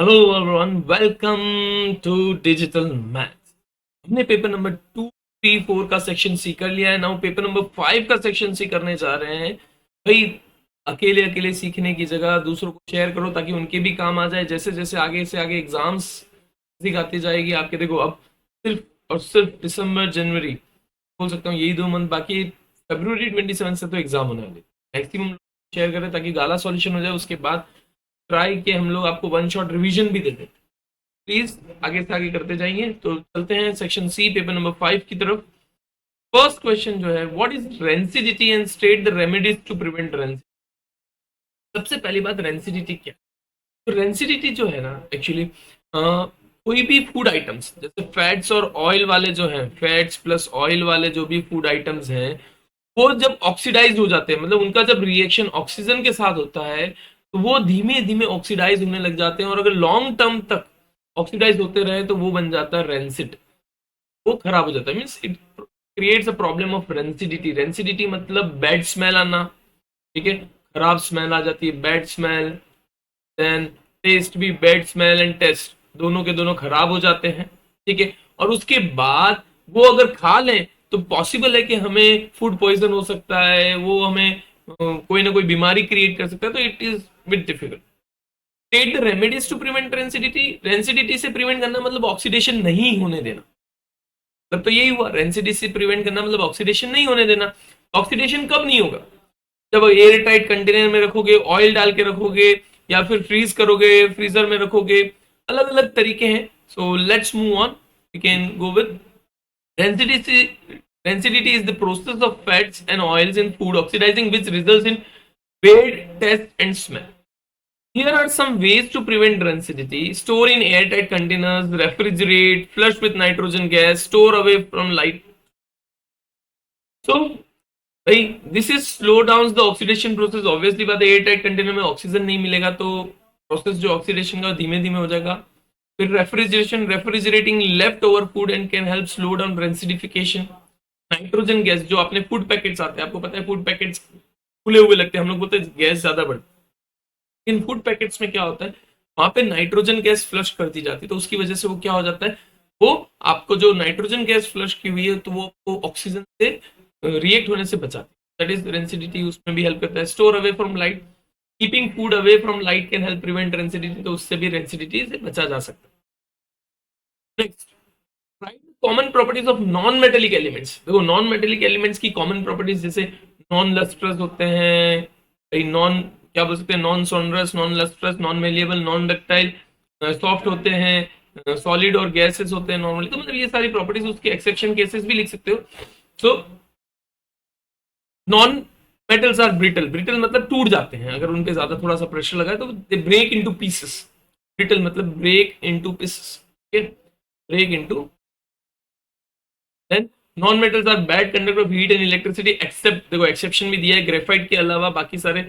Hello everyone, welcome to digital maths. हमने paper number 2, 3, 4 का section C कर लिया है। नाउ पेपर नंबर 5 का सेक्शन सी करने जा रहे हैं। भाई, अकेले अकेले सीखने की जगह दूसरों को शेयर करो ताकि उनके भी काम आ जाए। जैसे जैसे आगे से आगे एग्जाम्स आती जाएगी आपके, देखो अब सिर्फ और सिर्फ दिसंबर जनवरी बोल सकता हूँ, यही 2 मंथ बाकी। फरवरी 27 से तो एग्जाम होने वाले। मैक्सिमम शेयर करें ताकि गाला सॉल्यूशन हो जाए। उसके बाद ट्राई के हम लोग आपको वन शॉट रिवीजन भी दे दें। प्लीज आगे से आगे करते जाइए। तो चलते हैं सेक्शन सी पेपर नंबर 5 की तरफ। फर्स्ट क्वेश्चन जो है, what is rancidity and state the remedies to prevent rancidity. सबसे पहली बात, रेंसिडिटी क्या है? तो रेंसिडिटी जो है ना, एक्चुअली कोई भी फूड आइटम्स जैसे फैट्स और ऑयल वाले जो हैं, फैट्स प्लस ऑयल वाले जो भी फूड आइटम्स हैं, वो जब ऑक्सीडाइज हो जाते हैं, मतलब उनका जब रिएक्शन ऑक्सीजन के साथ होता है तो वो धीमे धीमे ऑक्सीडाइज होने लग जाते हैं। और अगर लॉन्ग टर्म तक ऑक्सीडाइज होते रहे तो वो बन जाता है रेंसिड। वो खराब हो जाता है, means it creates a problem of rancidity. Rancidity मतलब बैड स्मेल आना। ठीक है, खराब स्मेल आ जाती है, बैड स्मेल। देन टेस्ट भी, बैड स्मेल एंड टेस्ट दोनों के दोनों खराब हो जाते हैं। ठीक है, और उसके बाद वो अगर खा लें तो पॉसिबल है कि हमें फूड पॉइजन हो सकता है, वो हमें कोई ना कोई बीमारी क्रिएट कर सकता है। तो it is bit difficult. Take the remedies to prevent rancidity. Rancidity से प्रिवेंट करना मतलब ऑक्सीडेशन नहीं होने देना। तब तो यही हुआ, रेंसिडिटी से प्रिवेंट करना मतलब ऑक्सीडेशन नहीं होने देना। ऑक्सीडेशन कब नहीं होगा? जब एयर टाइट कंटेनर में रखोगे, ऑयल डाल के रखोगे, या फिर फ्रीज करोगे, फ्रीजर में रखोगे। अलग अलग तरीके हैं। So let's move on. We can go with rancidity. Rancidity is the process of fats and oils in food oxidizing, which results in bad taste and smell. Here are some ways to prevent rancidity: store in airtight containers, refrigerate, flush with nitrogen gas, store away from light. So भाई, this is slow down the oxidation process. Obviously बात है, air tight container में oxygen नहीं मिलेगा तो process जो oxidation का धीमे धीमे हो जाएगा। फिर refrigeration, refrigerating left over food and can help slow down rancidification. Nitrogen gas, जो अपने फूड पैकेट्स आते हैं, आपको पता है फूड पैकेट्स खुले हुए लगते हैं, हम लोग बोलते हैं गैस ज्यादा बढ़। इन फूड पैकेट्स में क्या होता है, वहां पे नाइट्रोजन गैस फ्लश कर दी जाती है, तो उसकी वजह से वो क्या हो जाता है, वो आपको जो नाइट्रोजन गैस फ्लश की हुई है तो वो आपको ऑक्सीजन से रिएक्ट होने से बचाती है। दैट इज रेंसिडिटी, उसमें भी हेल्प करता है। Store away from light, keeping food away from light can help prevent rancidity, तो उससे भी रेंसिडिटी से बचा जा सकता है। Next, common properties of non metallic elements. देखो, नॉन मेटेलिक एलिमेंट्स की कॉमन प्रॉपर्टीज जैसे नॉन लस्ट्रस होते हैं, नॉन क्या बोल सकते हैं, non sonorous, non lustrous, non malleable, non ductile, soft होते हैं, सॉलिड और गैसेस होते हैं नॉर्मली। तो मतलब ये सारी प्रॉपर्टीज, उसके एक्सेप्शन केसेस भी लिख सकते हो। So non metals are brittle. Brittle मतलब टूट जाते हैं, अगर उनपे ज्यादा थोड़ा सा प्रेशर लगा है तो they break into pieces. Brittle मतलब break into pieces. Break into. Then non metals are bad conductor of heat and electricity except, देखो एक्सेप्शन भी दिया है, ग्रेफाइट के अलावा बाकी सारे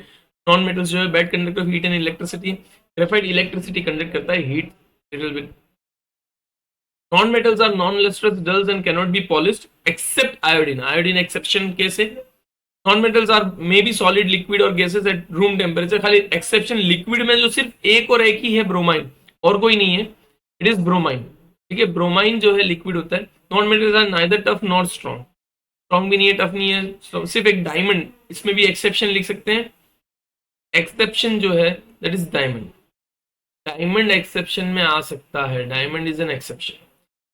नॉन मेटल्स जो है bad conductor of heat and electricity. Graphite electricity conduct करता है, heat little bit. Non metals are non lustrous, dulls and cannot be polished except iodine. Iodine exception कैसे? Non metals are may be solid, liquid और gases at room temperature. खाली exception liquid में जो सिर्फ एक और एक ही है, ब्रोमाइन, और कोई नहीं है, इट इज ब्रोमाइन। ठीक है, ब्रोमाइन जो है लिक्विड होता है। Non metals are neither tough not strong, strong भी नहीं है, टफ नहीं है। सिर्फ एक डायमंड, इसमें भी एक्सेप्शन लिख सकते हैं। एक्सेप्शन जो है that is diamond. Diamond exception में आ सकता है, डायमंड इज एन एक्सेप्शन।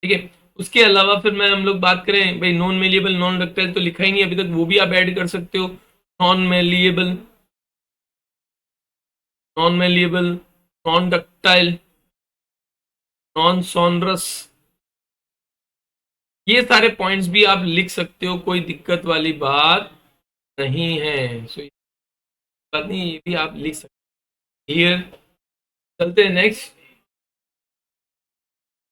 ठीक है, उसके अलावा फिर मैं हम लोग बात करें भाई, नॉन मेलिएबल, नॉन डक्टाइल तो लिखा ही नहीं अभी तक, वो भी आप ऐड कर सकते हो। Non malleable, non malleable, non ductile, non sonorous, ये सारे पॉइंट्स भी आप लिख सकते हो, कोई दिक्कत वाली बात नहीं है। सो बात नहीं, ये भी आप लिख सकते हैं। Here, चलते हैं next.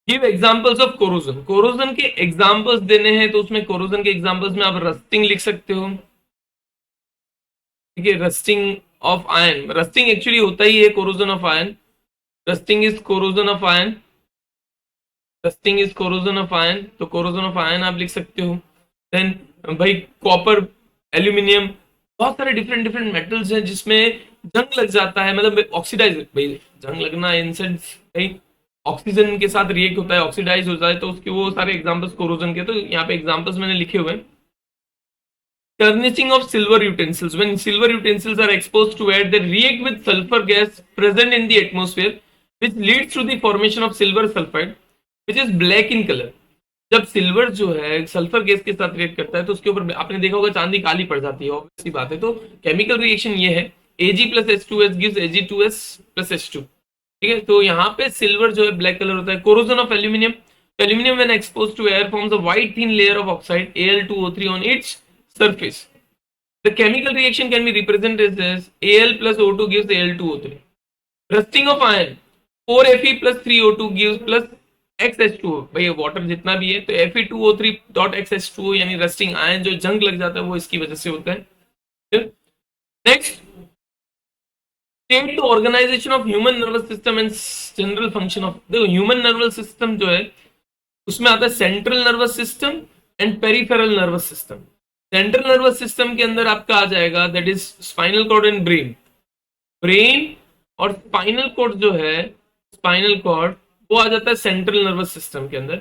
Give examples of corrosion. Corrosion के एग्जांपल्स देने हैं, तो उसमें कोरोजन के एग्जांपल्स में आप रस्टिंग लिख सकते हो। ठीक है, rusting of ion, rusting actually होता ही है corrosion of ion. Rusting is corrosion of ion, rusting is corrosion of ion, तो कोरोजन ऑफ आयन आप लिख सकते हो। देन भाई, कॉपर, एल्यूमिनियम, बहुत सारे डिफरेंट डिफरेंट मेटल्स हैं जिसमें जंग लग जाता है, मतलब ऑक्सीडाइज, भाई जंग लगना इन सेंस भाई ऑक्सीजन के साथ रिएक्ट होता है, ऑक्सीडाइज होता है, तो उसके वो सारे एग्जांपल्स कोरोजन के, तो यहाँ पे एग्जांपल्स मैंने लिखे हुए हैं। Tarnishing of silver utensils. When silver utensils are exposed to air, they react with sulfur gas present in the atmosphere, which leads to the formation of silver sulfide, which is black in color. जब silver जो है sulphur gas के साथ react करता है तो उसके ऊपर आपने देखा होगा चांदी काली पड़ जाती है, ऑब्वियसली बात है। तो केमिकल रिएक्शन ये है, Ag plus H2S gives Ag2S plus H2। ठीक है, तो यहाँ पे सिल्वर जो है ब्लैक कलर होता है। Corrosion of aluminium, aluminium when exposed to air forms a white thin layer of oxide Al2O3 on its surface. The chemical reaction can be represented as Al plus O2 gives Al2O3. Rusting of iron, 4Fe plus 3O2 gives plus XH2O। भाई water जितना भी है तो Fe2O3 dot XH2O यानी rusting ion जो जंग लग जाता है वो इसकी वजह से होता है। Next, state organisation of human nervous system and general function of, देखो ह्यूमन नर्वस सिस्टम जो है उसमें आता है central nervous system and peripheral nervous system. Central nervous system के अंदर आपका आ जाएगा that is spinal cord and brain. Brain और स्पाइनल कॉर्ड जो है, स्पाइनल कॉर्ड वो आ जाता है सेंट्रल नर्वस सिस्टम के अंदर।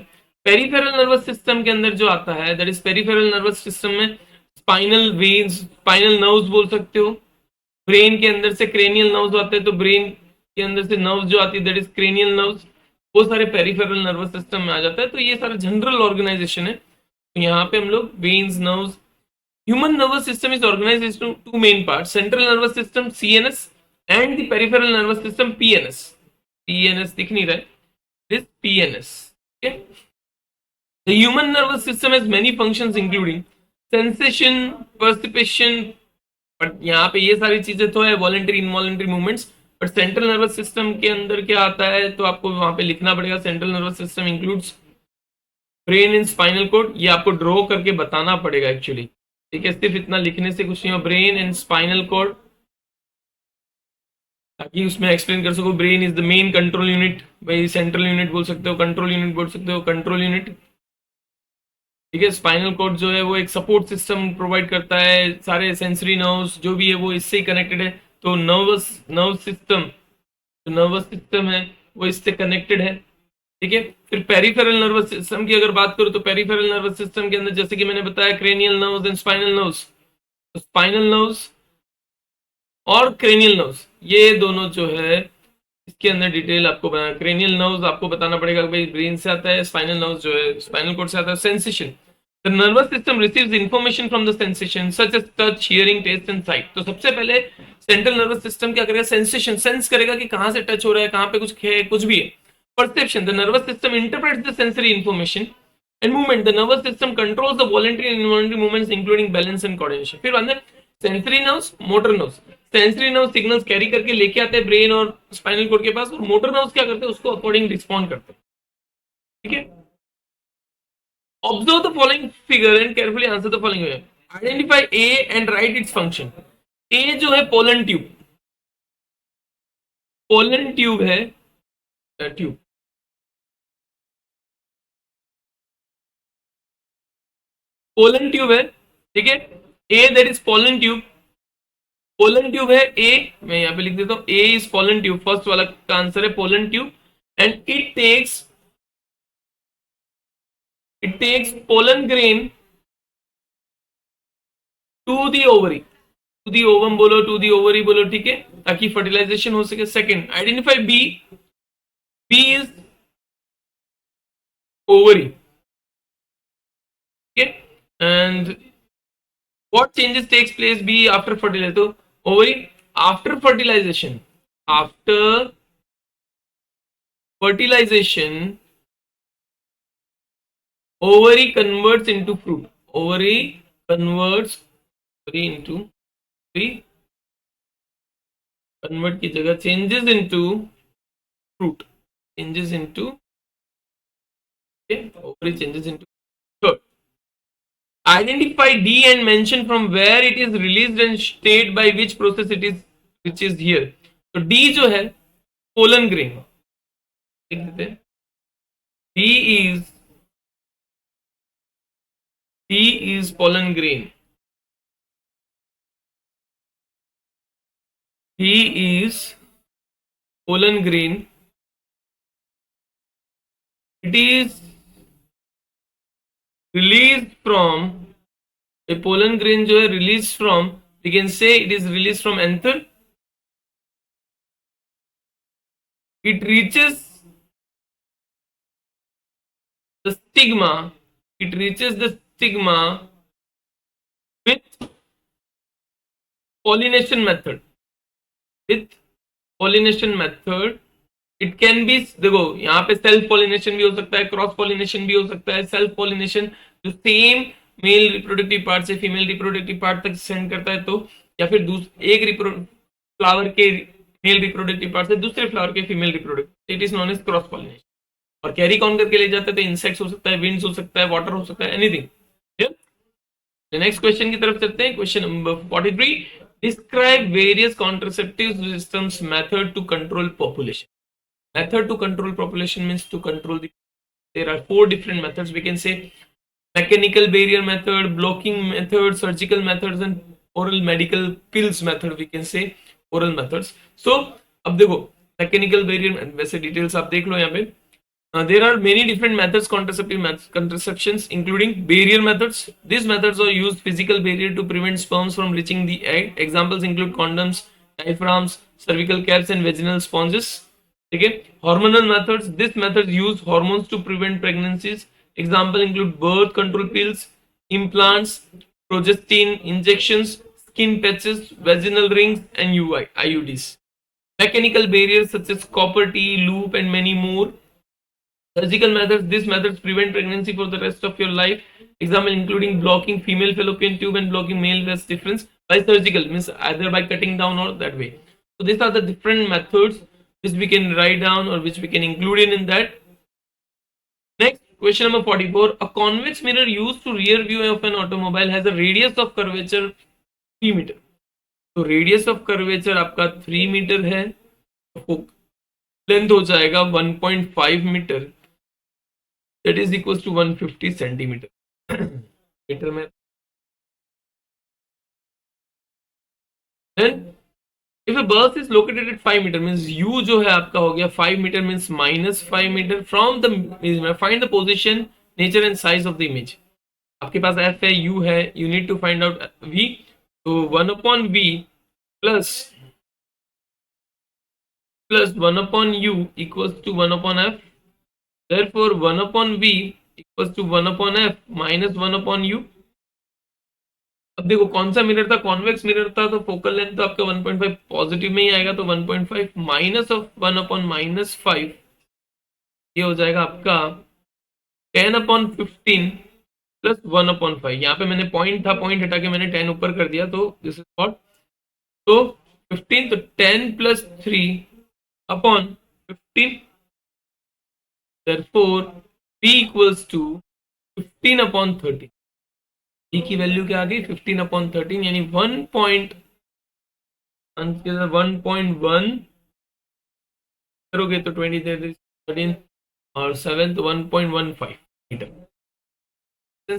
पेरिफेरल नर्वस सिस्टम के अंदर जो आता है that is peripheral nervous system में स्पाइनल वेन्स, स्पाइनल नर्व्स बोल सकते हो। ब्रेन के अंदर से क्रेनियल नर्व्स आते हैं, तो ब्रेन के अंदर से नर्व्स जो आती है दैट इज क्रेनियल नर्व्स, वो सारे पेरिफेरल नर्वस सिस्टम में आ जाता है। तो ये सारा जनरल ऑर्गेनाइजेशन है। तो यहाँ पे हम लोग veins, nerves, human nervous system is organized into two main parts: central nervous system CNS and the peripheral nervous system PNS। PNS दिख नहीं रहा है, this PNS। okay, the human nervous system has many functions including sensation, perception, but यहाँ पे ये सारी चीजें तो है voluntary involuntary movements. But central nervous system के अंदर क्या आता है तो आपको वहां पे लिखना पड़ेगा। Central nervous system includes brain and spinal cord, ये आपको ड्रॉ करके बताना पड़ेगा एक्चुअली। ठीक है, सिर्फ इतना लिखने से कुछ नहीं हो। ब्रेन एंड स्पाइनल कॉर्ड, ताकि उसमें एक्सप्लेन कर सको। Brain is the main control unit, भाई सेंट्रल यूनिट बोल सकते हो, कंट्रोल यूनिट बोल सकते हो, कंट्रोल यूनिट। ठीक है, स्पाइनल कॉर्ड जो है वो एक सपोर्ट सिस्टम प्रोवाइड करता है, सारे सेंसरी नर्व्स जो भी है वो इससे ही कनेक्टेड है। तो नर्व सिस्टम, जो नर्वस सिस्टम है वो इससे कनेक्टेड है। ठीक है, फिर पेरिफेरल नर्वस सिस्टम की अगर बात करूं तो पेरिफेरल नर्वस सिस्टम के अंदर जैसे कि मैंने बताया cranial nerves and spinal nerves, तो स्पाइनल नर्व्स और क्रेनियल नर्व्स ये दोनों जो है इसके अंदर डिटेल आपको बताना। क्रेनियल नर्व्स आपको बताना पड़ेगा भाई ब्रेन से आता है, स्पाइनल नर्व्स जो है स्पाइनल कोड से आता है। Sensation, the nervous system receives information from the sensation such as touch, hearing, taste and sight. तो सबसे पहले सेंट्रल नर्वस सिस्टम क्या करेगा, सेंसेशन, सेंस करेगा कि कहां से टच हो रहा है, कहां पे कुछ है, कुछ भी है। Perception, the nervous system interprets the sensory information and movement, the nervous system controls the voluntary and involuntary movements including balance and coordination. फिर अंदर sensory nerves, motor nerves. Sensory nerve signals carry करके लेके आते हैं brain और spinal cord के पास, और motor nerves क्या करते हैं उसको अकॉर्डिंग रिस्पॉन्ड करते हैं। ठीक है, observe the following figure and carefully answer the following. Identify A and write its function. A जो है पोलन ट्यूब, पोलन ट्यूब है, ट्यूब पोलन ट्यूब है। ठीक है, A that is pollen tube, pollen tube है ए, मैं यहां पे लिख देता हूं A is pollen tube, first वाला का आंसर है pollen tube. And it takes pollen grain to the ovary, to the ovum बोलो, टू दी ओवरी बोलो, ठीक है, ताकि फर्टिलाइजेशन हो सके। Second, identify B, B is ovary. ठीक है, and what changes takes place B after fertilisation, तो ovary after fertilisation, after fertilisation ovary converts into fruit, ovary converts, ovary into ovary convert की जगह changes into fruit, changes into, okay, ovary changes into। Third, identify D and mention from where it is released and state by which process it is, which is here। तो D जो है pollen grain, लिख देते हैं D is pollen grain। he is pollen grain. It is released from a pollen grain जो है released from, we can say it is released from anther. It reaches the stigma. It reaches the stigma with pollination method. With pollination method, it can be, देखो यहाँ पे self pollination भी हो सकता है, cross pollination भी हो सकता है. सेल्फ पॉलिनेशन जो सेम मेल रिप्रोडक्टिव पार्ट से फीमेल रिप्रोडक्टिव पार्ट तक सेंड करता है, तो या फिर एक फ्लावर के मेल रिप्रोडक्टिव पार्ट से दूसरे फ्लावर के female reproductive, it is known as cross pollination. और कैरी कौन करके ले जाता है, तो इंसेक्ट्स हो सकता है, विंड्स हो सकता है, वाटर हो सकता है, एनीथिंग. नेक्स्ट क्वेश्चन की तरफ चलते हैं. Question number 43. Describe various contraceptive systems method to control population. Method to control population means to control the, there are 4 different methods. We can say mechanical barrier method, blocking method, surgical methods and oral medical pills method. We can say oral methods. So अब देखो mechanical barrier, वैसे details आप देख लो यहाँ पे. There are many different methods, contraceptions, including barrier methods. These methods are used physical barrier to prevent sperms from reaching the egg. Examples include condoms, diaphragms, cervical caps and vaginal sponges. ठीक है. Hormonal methods. This method use hormones to prevent pregnancies. Example include birth control pills, implants, progestin injections, skin patches, vaginal rings, and IUDs. Mechanical barriers such as copper T, loop, and many more. Surgical methods. These methods prevent pregnancy for the rest of your life. Example including blocking female fallopian tube and blocking male breast difference by surgical, means either by cutting down or that way. So these are the different methods which we can write down or which we can include in that. Next, question number 44. A convex mirror used to rear view of an automobile has a radius of curvature 3 मीटर. तो radius of curvature आपका 3 metre है, तो length हो जाएगा 1.5 metre, that is equal to 150 centimetre metre में. Then if a bus is located at 5 meter means u जो है आपका हो गया 5 meter means minus 5 meter from the, find the position, nature and size of the image. आपके पास f है, u है, you need to find out v. तो 1 upon v plus 1 upon u equals to 1 upon f. Therefore 1 upon v equals to 1 upon f minus 1 upon u. अब देखो कौन सा mirror था, convex mirror था, तो फोकल लेंथ तो आपका 1.5 पॉजिटिव में ही आएगा, तो 1.5 माइनस ऑफ 1 अपॉन माइनस 5, ये हो जाएगा आपका 10 अपॉन 15 प्लस 1 अपॉन 5. यहाँ पे मैंने पॉइंट था, पॉइंट हटा के मैंने 10 ऊपर कर दिया, तो दिस इज व्हाट, तो 15, तो 10 plus 3 upon 15, therefore p equals to 15 upon 30. e की वैल्यू क्या आ गई 15 अपॉन 13, यानी 1.1 करोगे तो 20 13 और 7 तो 1.15 मीटर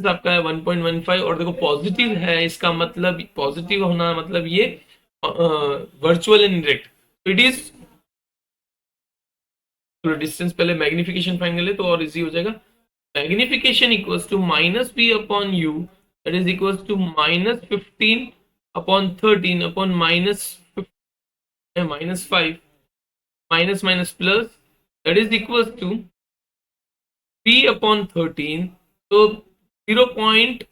आपका है 1.15. और देखो पॉजिटिव है, इसका मतलब पॉजिटिव होना मतलब ये वर्चुअल एंड इनडायरेक्ट, तो इट इज डिस्टेंस. पहले मैग्निफिकेशन फाइंड कर ले तो और इजी हो जाएगा. Magnification equals to minus p upon u, that is equals to minus 15 upon 13 upon minus 5 minus plus, that is equals to p upon 13. so 0.2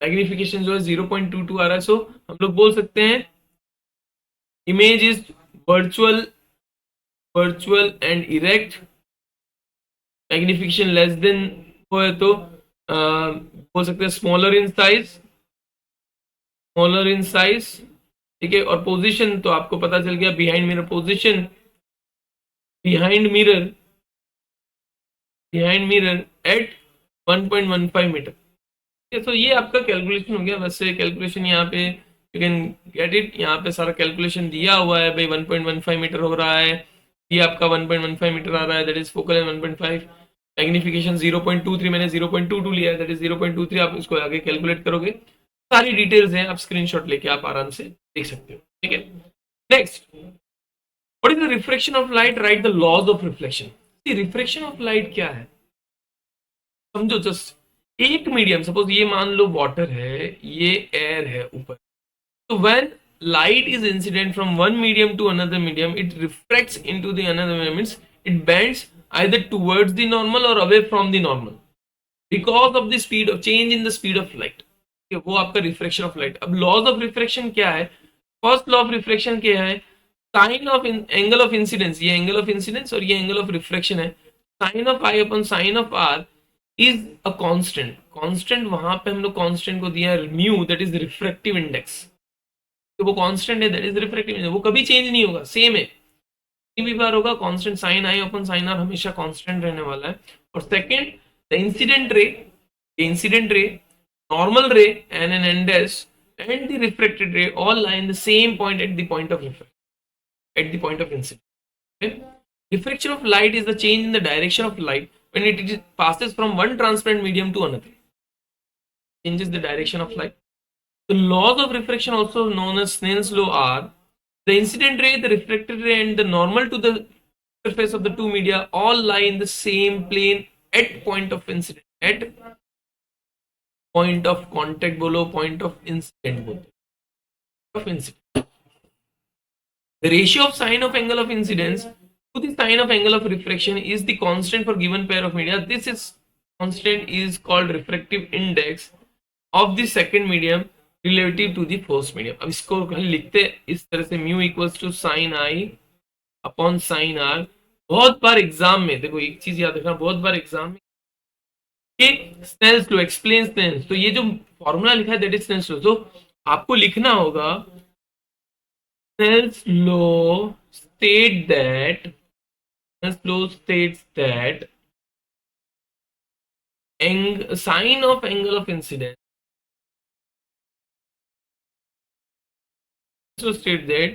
magnification जो है 0.22 आ रहा है. सो हम लोग बोल सकते हैं image is virtual and erect. Magnification less than हो है तो बोल सकते हैं स्मॉलर इन साइज, ठीक है. और पोजीशन तो आपको पता चल गया, behind mirror position, behind mirror at 1.15 metre. तो ये आपका कैलकुलेशन हो गया. वैसे कैलकुलेशन यहाँ पे यू कैन गेट इट, यहाँ पे सारा कैलकुलेशन दिया हुआ है भाई. 1.15 मीटर हो रहा है, ये आपका 1.15 मीटर आ रहा है, that is focal length 1.5. Magnification 0.23 मैंने 0.22 लिया है, दैट इज 0.23। आप इसको आगे कैलकुलेट करोगे, सारी डिटेल्स हैं, आप स्क्रीनशॉट लेके आप आराम से देख सकते हो, ठीक है। Next, what is the reflection of light, write the laws of reflection. Reflection of light क्या है, समझो। जस्ट एक मीडियम, सपोज ये मान लो वाटर है, ये एयर है ऊपर, तो when light is incident from one medium to another medium, it refracts into the another medium, means it bends either towards the normal or away from the normal because of the speed of change in the speed of light। वो आपका refraction of light. अब laws of refraction क्या है, first law of refraction क्या है, sine of angle of incidence, ये angle of incidence और ये एंगल ऑफ रिफ्रेक्शन है, sine of I upon sine of R is a constant. Constant वहां पे हम लोग कांस्टेंट को दिया है mu, that is refractive index. तो वो कांस्टेंट है, दैट इज रिफ्रेक्टिव इंडेक्स, वो कभी चेंज नहीं होगा, सेम है, भी बार होगा constant. Sine I upon sine R हमेशा कांस्टेंट रहने वाला है। और second, the incident ray, normal ray and an end dash and the refracted ray all lie in the same point at the point of at the point of incidence, okay? Refraction of light is the change in the direction of light when it passes from one transparent medium to another, changes the direction of light. The laws of refraction, also known as Snell's law, are the incident ray, the refracted ray and the normal to the surface of the two media all lie in the same plane at point of incident, at point of contact बोलो, point of incident बोलो, of incident. The ratio of sine of angle of incidence to the sign of angle of refraction is the constant for given pair of media. This is constant is called refractive index of the second medium relative to the first medium। अब इसको लिखते इस तरह से, mu equals to sine I upon sine R. बहुत बार exam में देखो एक चीज याद रखना, बहुत बार एग्जाम में स्नेल्स लॉ, एक्सप्लेन स्नेल्स, तो ये जो फॉर्मूला लिखा है दैट इज स्नेल्स लॉ, तो आपको लिखना होगा Snell's law state that, Snell's law states that sine of angle of incidence, so state that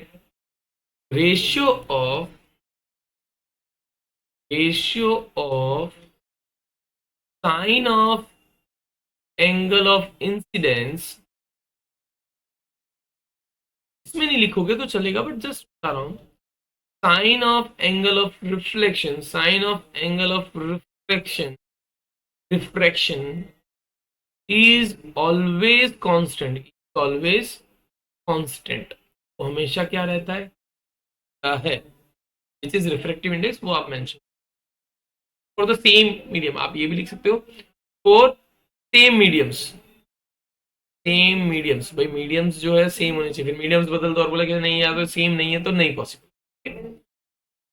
ratio of sine of angle of incidence, इसमें नहीं लिखोगे तो चलेगा बट जस्ट बता रहा हूं, sine of angle of reflection, sine of angle of refraction is always constant, always constant, तो हमेशा क्या रहता है, क्या है, विच इज रिफ्रैक्टिव इंडेक्स, वो आप mention for the same medium. आप ये भी लिख सकते हो फॉर सेम मीडियम्स, भाई मीडियम्स जो है सेम होने चाहिए, फिर मीडियम्स बदल दो और बोला कि नहीं यार तो सेम नहीं है, तो नहीं पॉसिबल।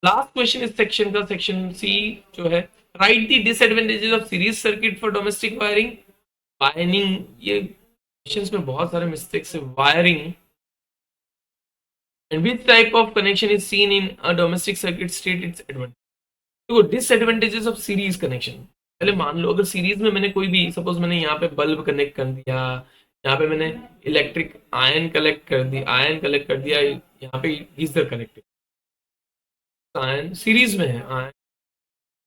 लास्ट क्वेश्चन इस सेक्शन का, सेक्शन सी जो है, right the disadvantages of series circuit for domestic wiring. Wiring, ये क्वेश्चंस में बहुत सारे मिस्टेक्स है, wiring and which type of connection is seen in a domestic circuit, state its advantage। तो डिसएडवांटेजेस ऑफ सीरीज कनेक्शन, पहले मान लो अगर series में मैंने कोई भी, सपोज मैंने यहाँ पे बल्ब कनेक्ट कर दिया, यहाँ पे मैंने इलेक्ट्रिक आयन कलेक्ट कर दिया, यहाँ पे गीजर कनेक्ट, आयन सीरीज में है, आयन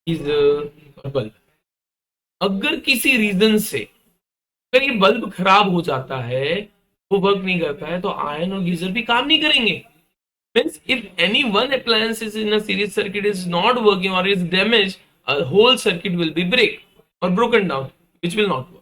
गीजर और बल्ब। अगर किसी रीजन से अगर ये बल्ब खराब हो जाता है, वो वर्क नहीं करता है, तो आयन और गीजर भी काम नहीं करेंगे। Means if any one appliance is in a series circuit is not working or is damaged, a whole circuit will be break or broken down, which will not work।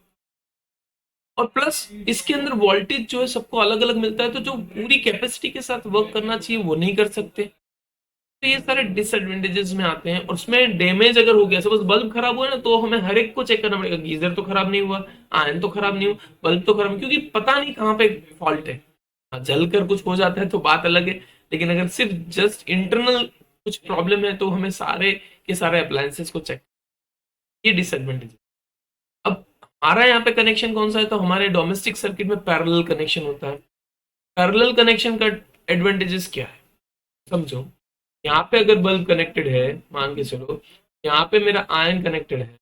और plus इसके अंदर voltage जो है सबको अलग अलग मिलता है, तो जो पूरी कैपेसिटी के साथ वर्क करना चाहिए वो नहीं कर सकते। तो ये सारे डिसएडवांटेजेस में आते हैं। और उसमें डैमेज अगर हो गया, सपोज बल्ब खराब हुआ ना, तो हमें हर एक को चेक करना पड़ेगा, गीजर तो खराब नहीं हुआ, आयन तो खराब नहीं हुआ, बल्ब तो खराब, क्योंकि पता नहीं कहाँ पे फॉल्ट है। जल कर कुछ हो जाता है तो बात अलग है, लेकिन अगर सिर्फ जस्ट इंटरनल कुछ प्रॉब्लम है तो हमें सारे के सारे अप्लायंसेस को चेक, ये डिसएडवांटेज। अब हमारा यहाँ पे कनेक्शन कौन सा है, तो हमारे डोमेस्टिक सर्किट में पैरेलल कनेक्शन होता है। पैरेलल कनेक्शन का एडवांटेजेस क्या है, समझो। यहाँ पे अगर बल्ब कनेक्टेड है, मान के चलो यहाँ पे मेरा आयन कनेक्टेड है,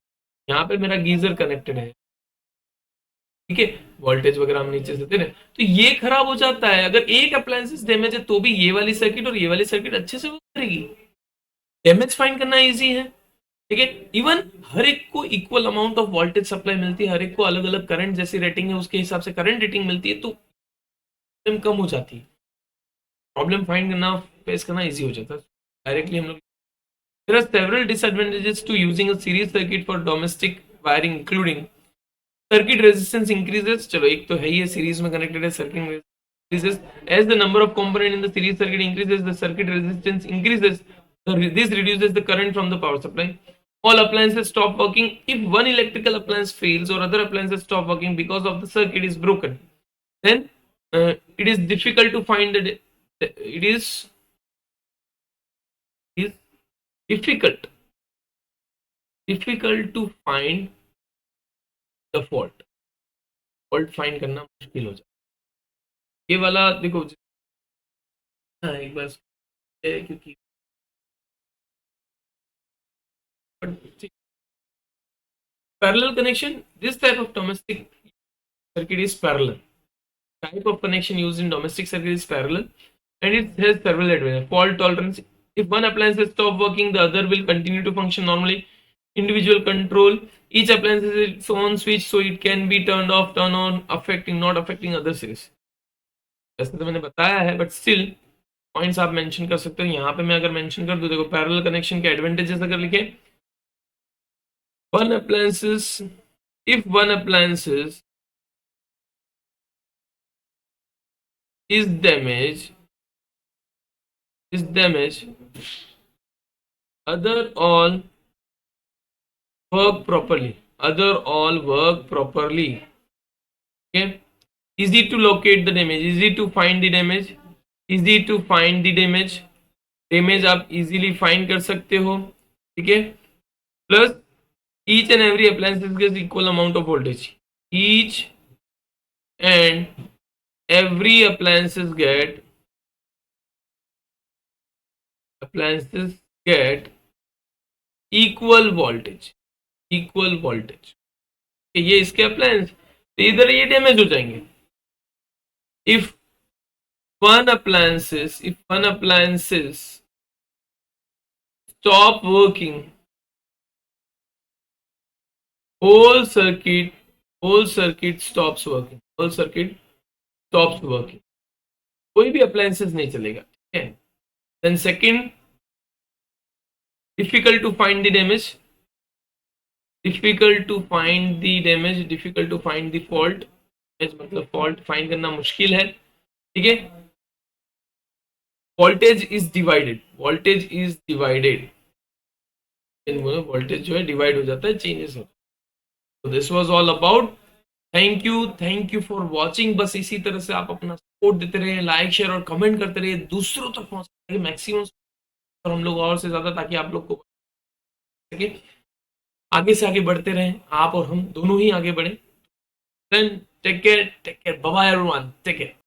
यहाँ पे मेरा गीजर कनेक्टेड है, ठीक है, वोल्टेज वगैरह हम नीचे से दे रहे हैं, तो ये खराब हो जाता है। अगर एक अप्लायंसेस डैमेज है तो भी ये वाली सर्किट और ये वाली सर्किट अच्छे से वर्क करेगी। डैमेज फाइंड करना इजी है, ठीक है। इवन हर एक को equal amount of voltage supply मिलती है, हर एक को अलग अलग करंट जैसी रेटिंग है उसके हिसाब से करंट रेटिंग मिलती है, तो प्रॉब्लम कम हो जाती है, प्रॉब्लम फाइंड करना फेस करना इजी हो जाता है डायरेक्टली हम लोग। There are several disadvantages to using a series circuit for domestic wiring, including circuit resistance increases. चलो एक तो है ही है, सीरीज में कनेक्टेड है, circuit increases as the number of component in the series circuit increases, the circuit resistance increases. This reduces the current from the power supply. All appliances stop working if one electrical appliance fails or other appliances stop working because of the circuit is broken. Then it is difficult to find the it is difficult to find the fault find करना मुश्किल हो जाता है। ये वाला देखो, हाँ एक बार क्योंकि parallel connection, this type of domestic circuit is parallel. Type of connection used in domestic circuit is parallel, and it has several advantages. Fault tolerance: if one appliance stop working, the other will continue to function normally. Individual control: each appliance has its own switch, so it can be turned off, turn on, affecting not affecting other series. वैसे तो मैंने बताया है, but still points आप mention कर सकते हो। यहाँ पे मैं अगर मेंशन कर दूं, देखो पैरेलल कनेक्शन के एडवांटेजेस अगर लिखे, one appliances, if one appliances is damaged other all work properly. Okay, easy to locate the damage, easy to find the damage, damage आप इजीली फाइंड कर सकते हो, ठीक है। Plus each and every appliances gets equal amount of voltage, each and every appliances get equal voltage, ये इसके appliance, तो इधर ये डैमेज हो जाएंगे। if one appliances stop working, whole circuit stops working, कोई भी अप्लायंसेस नहीं चलेगा, ठीक है। Then second, difficult to find the damage, difficult to find the fault, मतलब फॉल्ट फाइंड करना मुश्किल है, ठीक है। वोल्टेज इज डिवाइडेड, वोल्टेज जो है डिवाइड हो जाता है, चेंजेस होता है। तो this was all about, thank you for watching. बस इसी तरह से आप अपना सपोर्ट देते रहे, लाइक शेयर और कमेंट करते रहे, दूसरों तक पहुंचाए मैक्सिमम, और हम लोग और से ज्यादा, ताकि आप लोग को सके, आगे से आगे बढ़ते रहें, आप और हम दोनों ही आगे बढ़े। Then take care, bye bye everyone, take care.